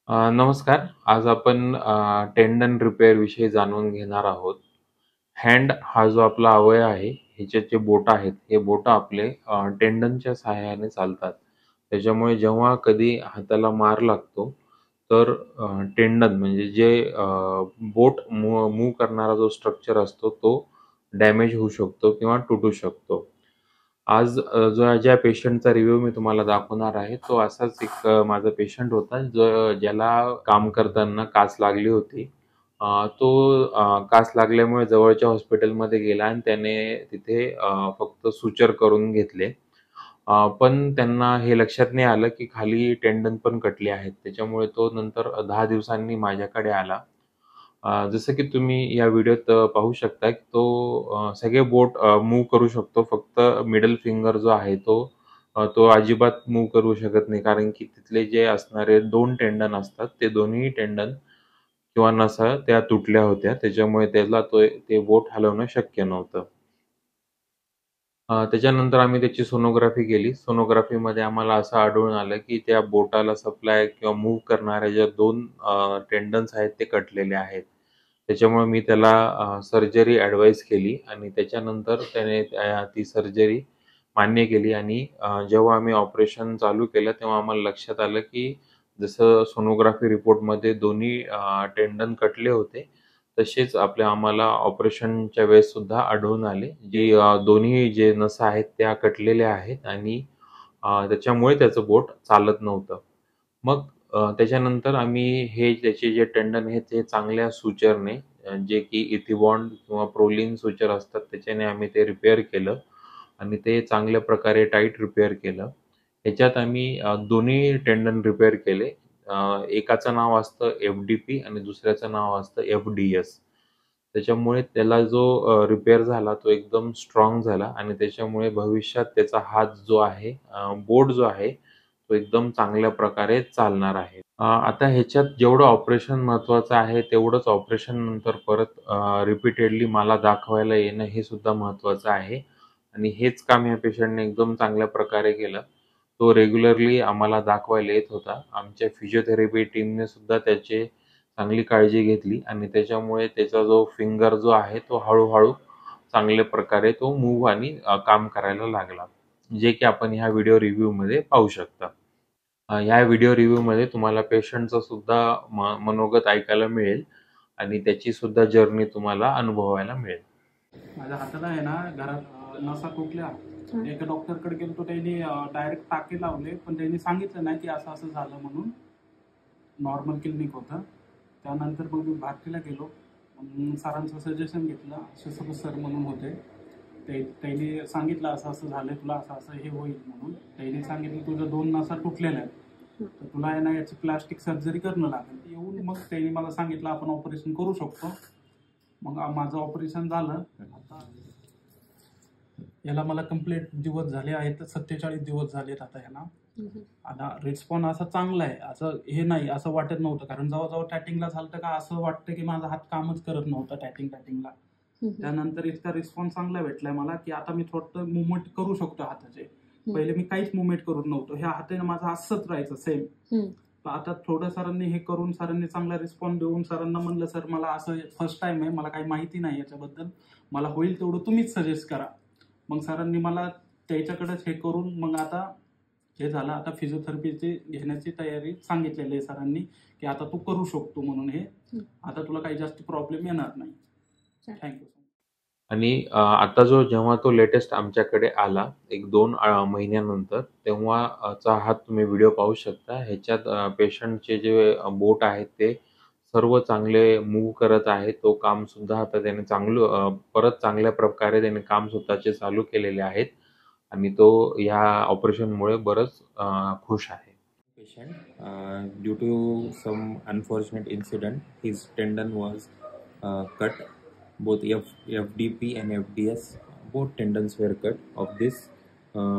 नमस्कार. आज आपण टेंडन रिपेअर विषयी जाणून घेणार आहोत. हँड हा जो आपला अवयव आहे, ह्याचे जे बोटं आहेत, हे बोटं आपले टेंडनच्या सहाय्याने चालतात. त्याच्यामुळे जेव्हा कधी हाताला मार लागतो, तर टेंडन म्हणजे जे बोट मूव्ह करणारा जो स्ट्रक्चर असतो, तो डॅमेज होऊ शकतो किंवा तुटू शकतो. आज ज्या पेशंटचा रिव्ह्यू मी तुम्हाला दाखवणार आहे, तो असाच एक माझा पेशंट होता, ज्याला काम करताना काच लागली होती. तो काच लागल्यामुळे जवळच्या हॉस्पिटलमध्ये गेला आणि त्याने तिथे फक्त सुचर करून घेतले. पण त्यांना हे लक्षात नाही आलं, की खाली टेंडन पण कटली आहेत. त्याच्यामुळे तो नंतर 10 दिवसांनी माझ्याकडे आला. जसं की तुम्ही या व्हिडिओत पाहू शकता, की तो सगळे बोट मूव्ह करू शकतो. फक्त मिडल फिंगर जो आहे तो अजिबात मूव्ह करू शकत नाही. कारण की तिथले जे असणारे 2 टेंडन असतात, ते दोन्ही टेंडन किंवा नसा त्या तुटल्या होत्या. त्याच्यामुळे त्याला ते बोट हलवणं शक्य नव्हतं. त्याच्यानंतर आम्ही त्याची सोनोग्राफी केली. सोनोग्राफीमध्ये आम्हाला असं आढळून आलं, की त्या बोटाला सप्लाय किंवा मूव्ह करणाऱ्या ज्या 2 टेंडन्स आहेत ते कटलेले आहेत. त्याच्यामुळे मी त्याला सर्जरी ॲडवाईस केली आणि त्याच्यानंतर त्याने ती सर्जरी मान्य केली आणि जेव्हा आम्ही ऑपरेशन चालू केलं, तेव्हा आम्हाला लक्षात आलं, की जसं सोनोग्राफी रिपोर्टमध्ये दोन्ही टेंडन कटले होते, तसेच आम्हाला ऑपरेशनच्या वेळेस सुद्धा आढळून आले. जी दोन्ही जे नसा आहेत त्या कटलेल्या आहेत आणि त्याच्यामुळे त्याचं बोट चालत नव्हतं. मग त्याच्यानंतर आम्ही त्याचे जे टेंडन आहेत ते चांगल्या सुचरने जे की इथिबॉन्ड किंवा प्रोलिन सुचर असतात त्याच्याने आम्ही ते रिपेअर केलं आणि ते चांगल्या प्रकारे टाईट रिपेअर केलं. ह्याच्यात आम्ही दोन्ही टेंडन रिपेअर केले. एकाचं नाव असतं एफ-डी-पी आणि दुसऱ्याचं नाव असतं एफ-डी-एस. त्याच्यामुळे त्याला जो रिपेअर झाला तो एकदम स्ट्राँग झाला आणि त्याच्यामुळे भविष्यात त्याचा हात जो आहे बोट जो आहे तो एकदम चांगल्या प्रकारे चालणार आहे. आता ह्याच्यात जेवढं ऑपरेशन महत्त्वाचं आहे, तेवढंच ऑपरेशन नंतर परत रिपीटेडली मला दाखवायला येणं हे सुद्धा महत्त्वाचं आहे आणि हेच काम या पेशंटने एकदम चांगल्या प्रकारे केलं. तो रेग्युलरली आम्हाला दाखवायला येत होता. आमच्या फिजिओथेरपी टीमने सुद्धा त्याची चांगली काळजी घेतली आणि त्याच्यामुळे त्याचा जो फिंगर जो आहे, तो हळू चांगल्या प्रकारे तो मूव्ह आणि काम करायला लागला. जे की आपण ह्या व्हिडिओ रिव्ह्यूमध्ये पाहू शकता. ह्या व्हिडिओ रिव्ह्यूमध्ये तुम्हाला पेशंटचं सुद्धा मनोगत ऐकायला मिळेल आणि त्याची सुद्धा जर्नी तुम्हाला अनुभवायला मिळेल. माझ्या हाताला आहे ना घरात नसा तुटल्या. एका डॉक्टरकडे गेलो, त्यांनी डायरेक्ट टाके लावले, पण त्यांनी सांगितलं नाही की असं असं झालं म्हणून. नॉर्मल क्लिनिक होतं. त्यानंतर मग मी भारतीला गेलो. सरांचं सजेशन घेतलं. असे सर म्हणून होते, त्यांनी सांगितलं असं असं झालं तुला, असं असं हे होईल म्हणून. त्यांनी सांगितलं तुझं 2 नसा तुटलेल्या आहेत, तर तुला आहे ना याची प्लास्टिक सर्जरी करणं लागेल. येऊन मग त्यांनी मला सांगितलं आपण ऑपरेशन करू शकतो. मग माझं ऑपरेशन झालं. आता याला मला कंप्लीट दिवस झाले आहेत, 47 दिवस झालेत आता ह्याला. आता रिस्पॉन्स असा चांगला आहे, असं हे नाही असं वाटत नव्हतं. कारण जेव्हा टॅटिंगला झालं का असं वाटतं की माझा हात कामच करत नव्हता टॅटिंगला. त्यानंतर इतका रिस्पॉन्स चांगला भेटलाय मला की आता मी थोडं मुवमेंट करू शकतो हाताचे. पहिले मी काहीच मुवमेंट करत नव्हतो. ह्या हाताने माझा असंच राहायचं सेम. आता थोडं सरांनी हे करून, सरांनी चांगला रिस्पॉन्स देऊन, सरांना म्हणलं सर मला असं फर्स्ट टाइम आहे, मला काही माहिती नाही याच्याबद्दल, मला होईल तेवढं तुम्हीच सजेस्ट करा. मग सरांनी मला त्याच्याकडेच हे करून मग आता हे झालं. आता फिजिओथेरपीची घेण्याची तयारी सांगितलेली आहे सरांनी की आता तू करू शकतो म्हणून. हे आता तुला काही जास्त प्रॉब्लेम येणार नाही. थँक्यू. आणि आता जेव्हा तो लेटेस्ट आमच्याकडे आला, 1-2 महिन्यानंतर, तेव्हाचा हा तुम्ही व्हिडिओ पाहू शकता. ह्याच्यात पेशंटचे जे बोट आहेत ते सर्व चांगले मूव्ह करत आहे. तो कामसुद्धा आता त्याने परत चांगल्या प्रकारे त्याने काम स्वतःचे चालू केलेले आहेत आणि तो ह्या ऑपरेशनमुळे बरंच खुश आहे. Patient, due to some unfortunate incident, his tendon was cut. Both FDP and FDS, both tendons were cut of this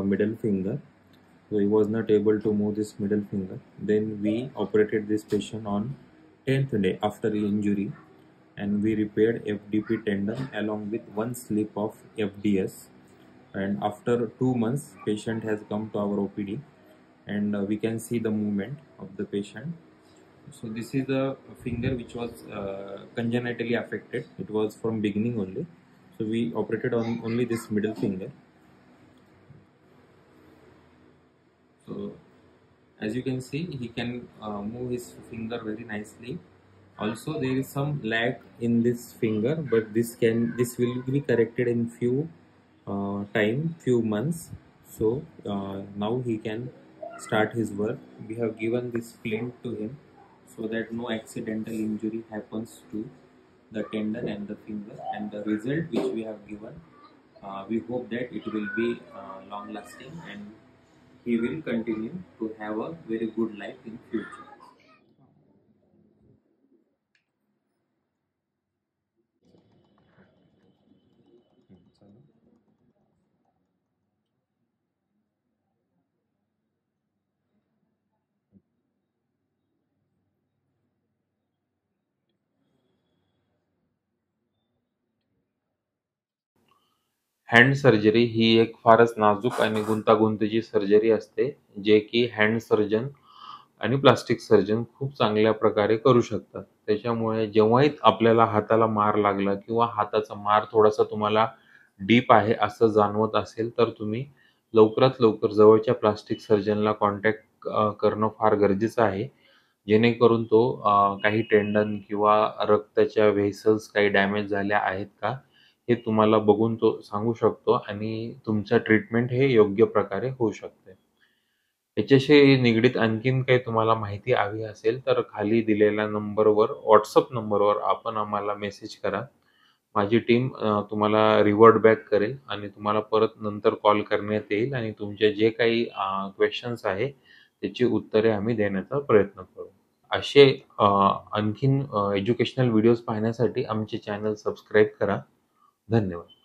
middle finger. So he was not able to move this middle finger. Then we operated this patient on 10th day after the injury, and we repaired FDP tendon along with one slip of FDS. And after 2 months, patient has come to our OPD, and we can see the movement of the patient. So this is the finger which was congenitally affected. It was from beginning only. So we operated on only this middle finger. So as you can see, he can move his finger very nicely. Also there is some lag in this finger, but this will be corrected in few months. So now he can start his work. We have given this splint to him so that no accidental injury happens to the tendon and the finger, and the result which we have given, we hope that it will be long lasting, and he will continue to have a very good life in future. Hand surgery ही एक फारच नाजूक आणि गुंतागुंतीची सर्जरी असते, जे की हँड सर्जन आणि प्लास्टिक सर्जन खूप चांगल्या प्रकारे करू शकतात. त्याच्यामुळे जेव्हाही आपल्याला हाताला मार लागला किंवा हाताचा मार थोडासा तुम्हाला डीप आहे असं जाणवत असेल, तर तुम्ही लवकरात लवकर जवळच्या प्लास्टिक सर्जनला कॉन्टॅक्ट करणं फार गरजेचं आहे. जेणेकरून तो काही टेंडन किंवा रक्ताच्या व्हेसल्स काही डॅमेज झाल्या आहेत का, हे तुम्हाला बघून तो सांगू शकतो आणि तुमचं ट्रीटमेंट हे योग्य प्रकारे होऊ शकते. याच्याशी निगडीत आणखीन काही तुम्हाला माहिती हवी असेल, तर खाली दिलेल्या नंबरवर, WhatsApp नंबरवर आपण आम्हाला मेसेज करा. माझी टीम तुम्हाला रिव्हर्ट बॅक करेल आणि तुम्हाला परत नंतर कॉल करण्यात येईल आणि तुमचे जे काही क्वेशन्स आहे, त्याची उत्तरे आम्ही देण्याचा प्रयत्न करू. असे आणखीन एज्युकेशनल व्हिडिओज पाहण्यासाठी आमचे चॅनल सबस्क्राईब करा. धन्यवाद.